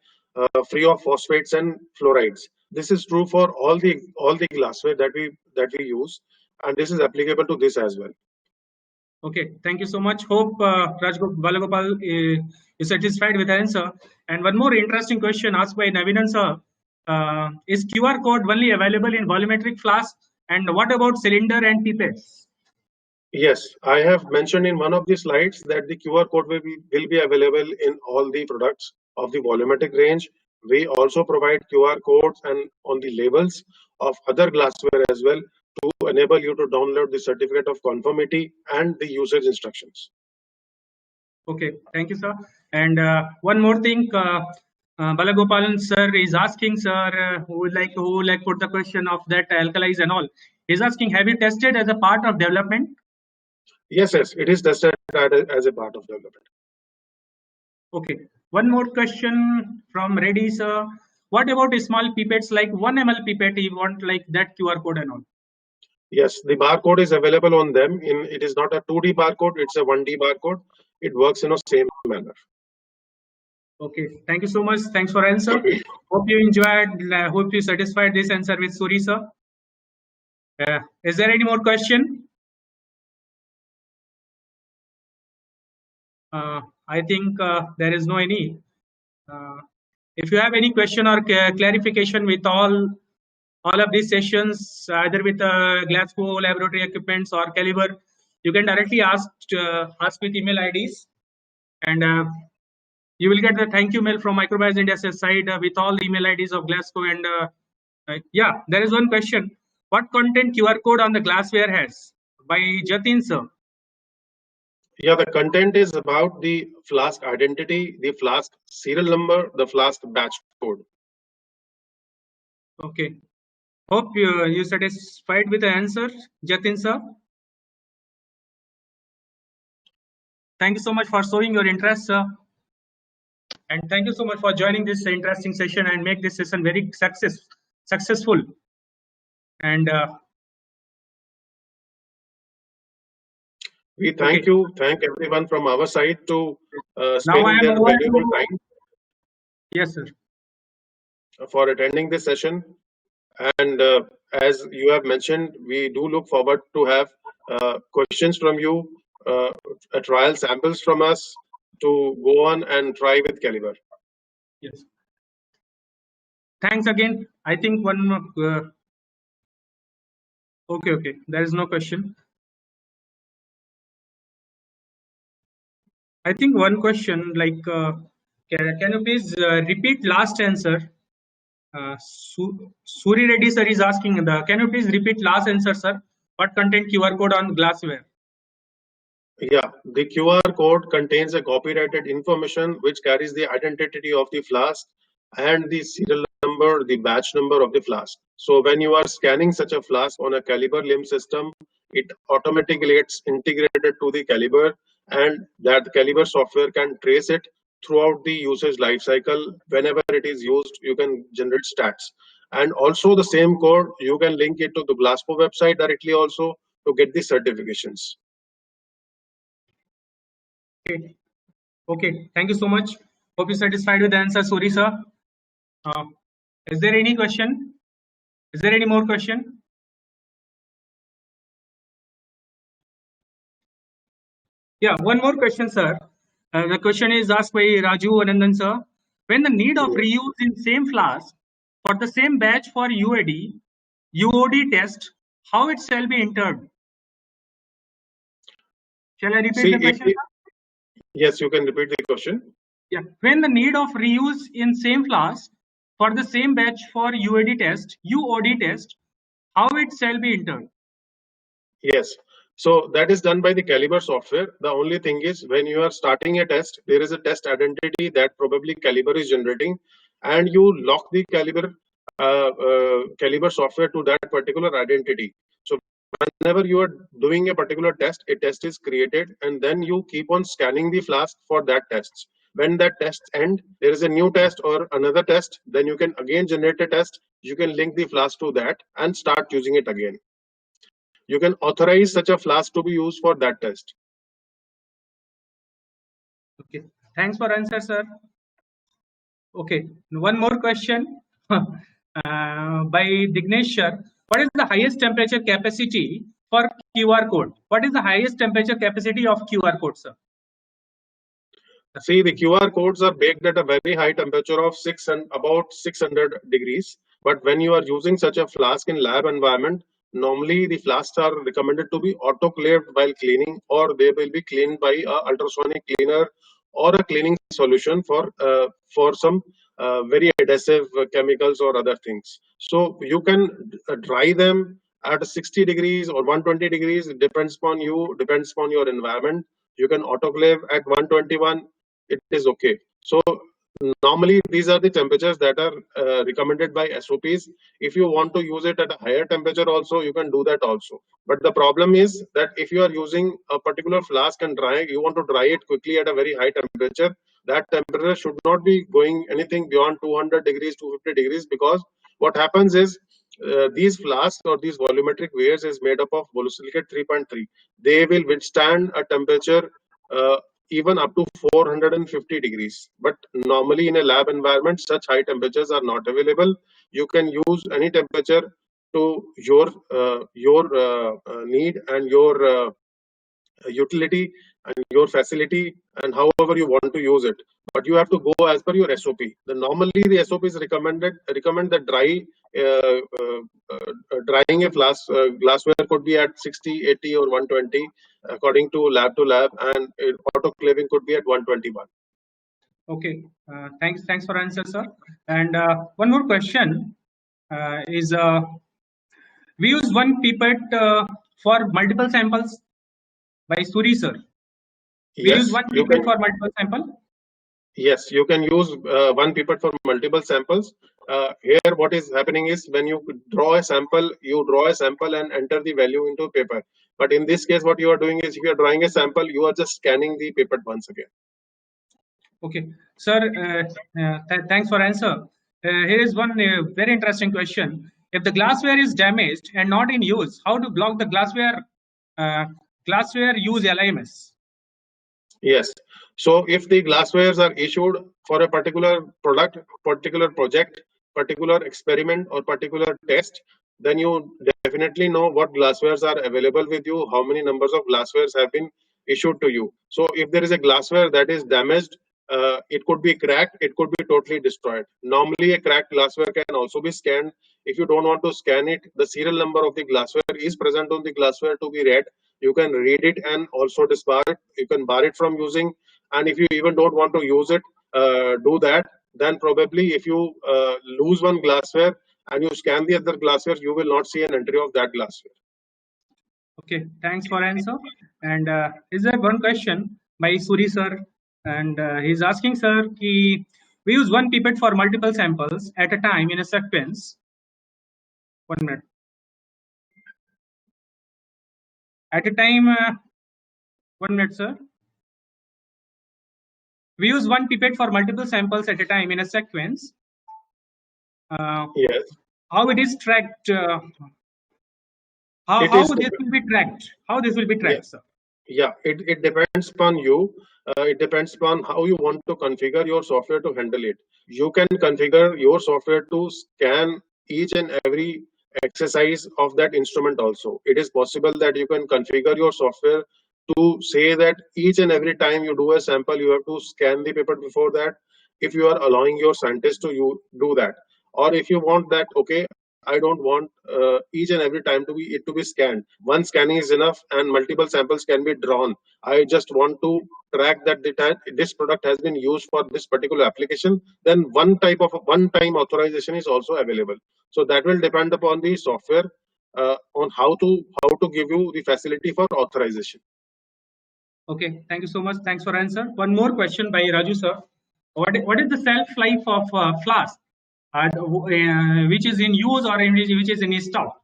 free of phosphates and fluorides. This is true for all the glassware that we use, and this is applicable to this as well. Okay, thank you so much. Hope Balagopal is satisfied with the answer. And one more interesting question asked by Navinan sir: is QR code only available in volumetric flask And what about cylinder and pipettes? Yes, I have mentioned in one of the slides that the QR code will be available in all the products of the volumetric range. We also provide QR codes and on the labels of other glassware as well to enable you to download the certificate of conformity and the usage instructions. Okay, thank you, sir. And one more thing, Balagopalan sir is asking, sir, who would like put the question of that alkalis and all. He's asking, have you tested as a part of development? Yes, it is tested as a part of development. Okay, one more question from Reddy, sir. What about small pipettes like 1 ml pipette? You want like that QR code and all? Yes, the barcode is available on them. It is not a 2D barcode; it's a 1D barcode. It works in the same manner. Okay, thank you so much. Thanks for answer. Hope you enjoyed. Hope you satisfied this answer with Suri, sir. Is there any more question? I think there is no any. If you have any question or clarification with all of these sessions, either with Glasgow laboratory equipments or Caliber, you can directly ask with email IDs, and you will get the thank you mail from Microbiology India's side with all the email IDs of Glasgow. And yeah, there is one question: what content QR code on the glassware has? By Jatin sir. Yeah, the content is about the flask identity, the flask serial number, the flask batch code. Okay. Hope you satisfied with the answer, Jatin sir. Thank you so much for showing your interest, sir. And thank you so much for joining this interesting session and make this session very successful. And we thank everyone from our side to spending their valuable time. Yes, sir. For attending this session. And as you have mentioned, we do look forward to have questions from you, trial samples from us to go on and try with Caliber. Yes. Thanks again. I think one more. Okay. There is no question. I think one question like, can you please repeat last answer? Suri Reddy sir is asking, can you please repeat last answer, sir? What content QR code on glassware? Yeah, the QR code contains a copyrighted information which carries the identity of the flask and the serial number, the batch number of the flask. So when you are scanning such a flask on a Caliber LIM system, it automatically gets integrated to the Caliber, and that Caliber software can trace it throughout the usage life cycle. Whenever it is used, you can generate stats. And also the same code, you can link it to the Glasgow website directly also to get the certifications. Okay. Thank you so much. Hope you're satisfied with the answer, Suri sir. Is there any question? Is there any more question? Yeah, one more question, sir. The question is asked by Raju Anandan sir. When the need of reuse in same flask for the same batch for UOD test, how it shall be entered? Shall I repeat the question? Yes, you can repeat the question. Yeah, when the need of reuse in same flask for the same batch for UOD test, how it shall be entered? Yes, so that is done by the Caliber software. The only thing is when you are starting a test, there is a test identity that probably Caliber is generating, and you lock the Caliber software to that particular identity. So whenever you are doing a particular test, a test is created, and then you keep on scanning the flask for that test. When that test ends, there is a new test or another test, then you can again generate a test. You can link the flask to that and start using it again. You can authorize such a flask to be used for that test. Okay, thanks for answer, sir. Okay, one more question by Dignesh sir. What is the highest temperature capacity for QR code? What is the highest temperature capacity of QR code, sir? See, the QR codes are baked at a very high temperature of about 600 degrees. But when you are using such a flask in lab environment, normally the flasks are recommended to be autoclaved while cleaning, or they will be cleaned by a ultrasonic cleaner or a cleaning solution for some very adhesive chemicals or other things. So you can dry them at 60 degrees or 120 degrees. It depends upon you, depends upon your environment. You can autoclave at 121. It is okay. So normally these are the temperatures that are recommended by SOPs. If you want to use it at a higher temperature also, you can do that also. But the problem is that if you are using a particular flask and you want to dry it quickly at a very high temperature, that temperature should not be going anything beyond 200 degrees, 250 degrees, because what happens is these flasks or these volumetric weighers is made up of borosilicate 3.3. They will withstand a temperature even up to 450 degrees. But normally in a lab environment, such high temperatures are not available. You can use any temperature to your need and your utility and your facility and however you want to use it. But you have to go as per your SOP. Normally the SOP is recommend that drying a glassware could be at 60, 80 or 120 according to lab, and autoclaving could be at 121. Okay, thanks for answer, sir. And one more question is we use one pipette for multiple samples by Suri sir. We use one pipette for multiple samples. Yes, you can use one pipette for multiple samples. Here what is happening is when you draw a sample, and enter the value into paper. But in this case, what you are doing is if you are drawing a sample, you are just scanning the pipette once again. Okay, sir, thanks for answer. Here is one very interesting question. If the glassware is damaged and not in use, how to block the glassware use LIMS? Yes. So if the glasswares are issued for a particular product, particular project, particular experiment or particular test, then you definitely know what glasswares are available with you, how many numbers of glasswares have been issued to you. So if there is a glassware that is damaged, it could be cracked, it could be totally destroyed. Normally a cracked glassware can also be scanned. If you don't want to scan it, the serial number of the glassware is present on the glassware to be read. You can read it and also disbar it. You can bar it from using. And if you even don't want to use it, do that. Then probably if you lose one glassware and you scan the other glassware, you will not see an entry of that glassware. Okay, thanks for answer. And is there one question by Suri sir? And he's asking, sir, we use one pipette for multiple samples at a time in a sequence. 1 minute. At a time, 1 minute, sir. We use one pipette for multiple samples at a time in a sequence. Yes. How it is tracked? How this will be tracked? How this will be tracked, sir? Yeah, it depends upon you. It depends upon how you want to configure your software to handle it. You can configure your software to scan each and every exercise of that instrument also. It is possible that you can configure your software to say that each and every time you do a sample, you have to scan the paper before that, if you are allowing your scientists to do that. Or if you want that, okay, I don't want each and every time to be scanned. One scanning is enough and multiple samples can be drawn. I just want to track that this product has been used for this particular application. Then one-time authorization is also available. So that will depend upon the software on how to give you the facility for authorization. Okay, thank you so much. Thanks for answer. One more question by Raju sir. What is the shelf life of flask? Which is in use or which is in stock?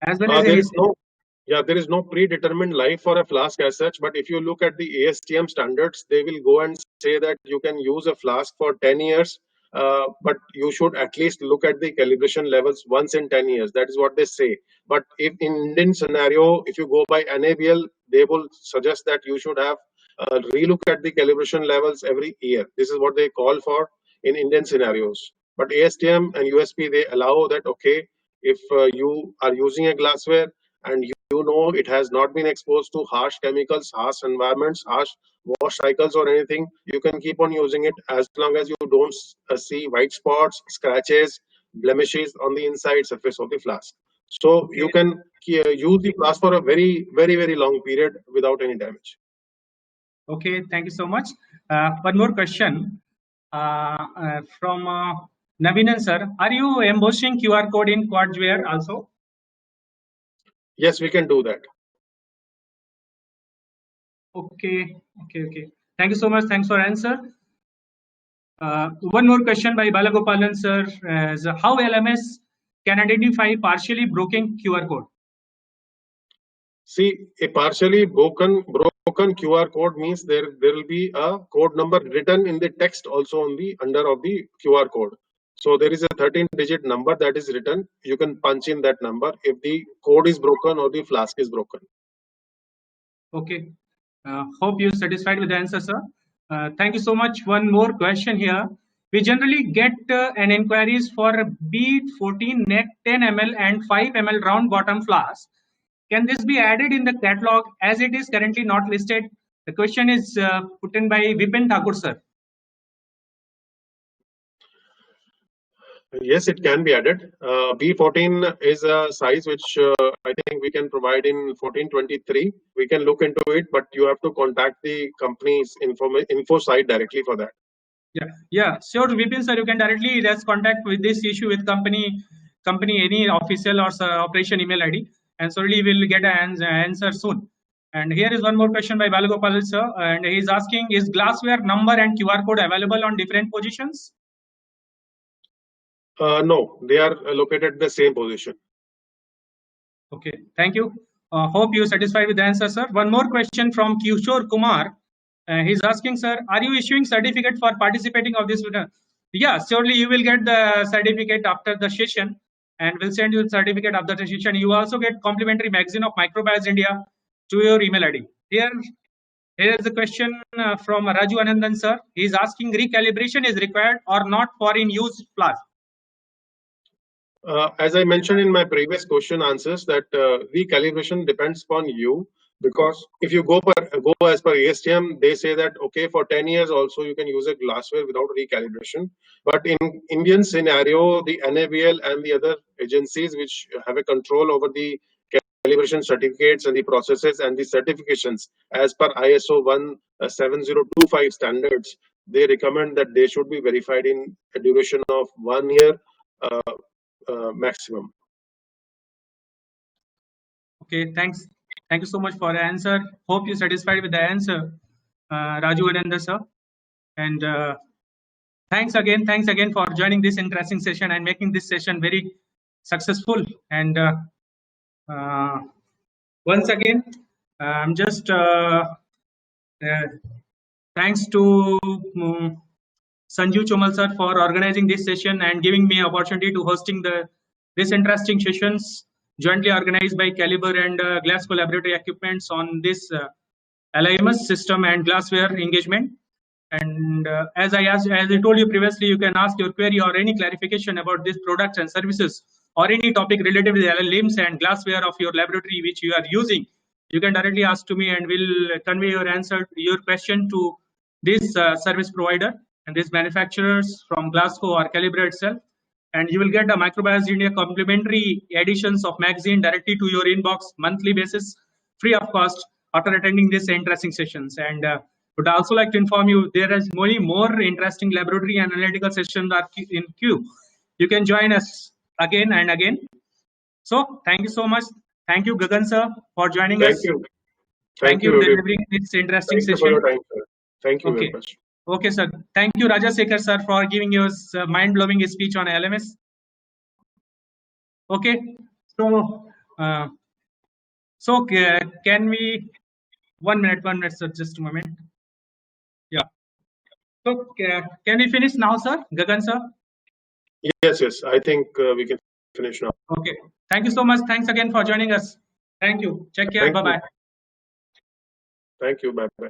As well as there is no predetermined life for a flask as such. But if you look at the ASTM standards, they will go and say that you can use a flask for 10 years. But you should at least look at the calibration levels once in 10 years. That is what they say. But if in Indian scenario, if you go by NABL, they will suggest that you should have relook at the calibration levels every year. This is what they call for in Indian scenarios. But ASTM and USP, they allow that, okay, if you are using a glassware and you know it has not been exposed to harsh chemicals, harsh environments, harsh wash cycles or anything, you can keep on using it as long as you don't see white spots, scratches, blemishes on the inside surface of the flask. So you can use the flask for a very long period without any damage. Okay, thank you so much. One more question from Navinan sir. Are you embossing QR code in Quartzware also? Yes, we can do that. Okay. Thank you so much. Thanks for answer. One more question by Balagopalan sir is how LMS can identify partially broken QR code? See, a partially broken QR code means there will be a code number written in the text also on the under of the QR code. So there is a 13-digit number that is written. You can punch in that number if the code is broken or the flask is broken. Okay. Hope you're satisfied with the answer, sir. Thank you so much. One more question here. We generally get an inquiries for B14 neck 10 ml and 5 ml round bottom flask. Can this be added in the catalog as it is currently not listed? The question is put in by Vipin Thakur, sir. Yes, it can be added. B14 is a size which I think we can provide in 1423. We can look into it, but you have to contact the company's info site directly for that. Yeah, sure, Vipin sir, you can directly just contact with this issue with company any official or operation email ID, and certainly we'll get an answer soon. And here is one more question by Balagopal sir, and he's asking: is glassware number and QR code available on different positions? No, they are located in the same position. Okay, thank you. Hope you're satisfied with the answer, sir. One more question from Kishore Kumar. He's asking, sir, are you issuing certificate for participating of this? Yeah, surely you will get the certificate after the session, and we'll send you the certificate after the session. You also get complimentary magazine of Microbiology India to your email ID. Here is the question from Raju Anandan, sir. He's asking recalibration is required or not for in use flask. As I mentioned in my previous question answers, that recalibration depends upon you, because if you go as per ASTM, they say that okay, for 10 years also you can use a glassware without recalibration. But in Indian scenario, the NABL and the other agencies which have a control over the calibration certificates and the processes and the certifications as per ISO 17025 standards, they recommend that they should be verified in a duration of 1 year maximum. Okay, thanks. Thank you so much for the answer. Hope you're satisfied with the answer, Raju Ananda sir. And thanks again for joining this interesting session and making this session very successful. And once again, I'm just thanks to Sanju Chomal sir for organizing this session and giving me opportunity to hosting this interesting sessions jointly organized by Caliber and Glasgow Laboratory Equipments on this LIMS system and glassware engagement. And as I told you previously, you can ask your query or any clarification about these products and services or any topic related to the LIMS and glassware of your laboratory which you are using. You can directly ask to me, and we'll convey your question to this service provider and these manufacturers from Glasgow or Calibre itself. And you will get a Microbiology India complimentary editions of magazine directly to your inbox monthly basis, free of cost, after attending these interesting sessions. And would also like to inform you there is many more interesting laboratory and analytical sessions are in queue. You can join us again and again. So thank you so much. Thank you, Gagan sir, for joining us. Thank you for delivering this interesting session. For your time, sir. Thank you very much. Okay, sir. Thank you, Raja Sekhar sir, for giving us mind-blowing speech on LMS. Okay, so can we 1 minute, sir, just a moment. Yeah. So can we finish now, sir? Gagan sir? Yes. I think we can finish now. Okay. Thank you so much. Thanks again for joining us. Thank you. Take care. Bye-bye. Thank you. Bye-bye.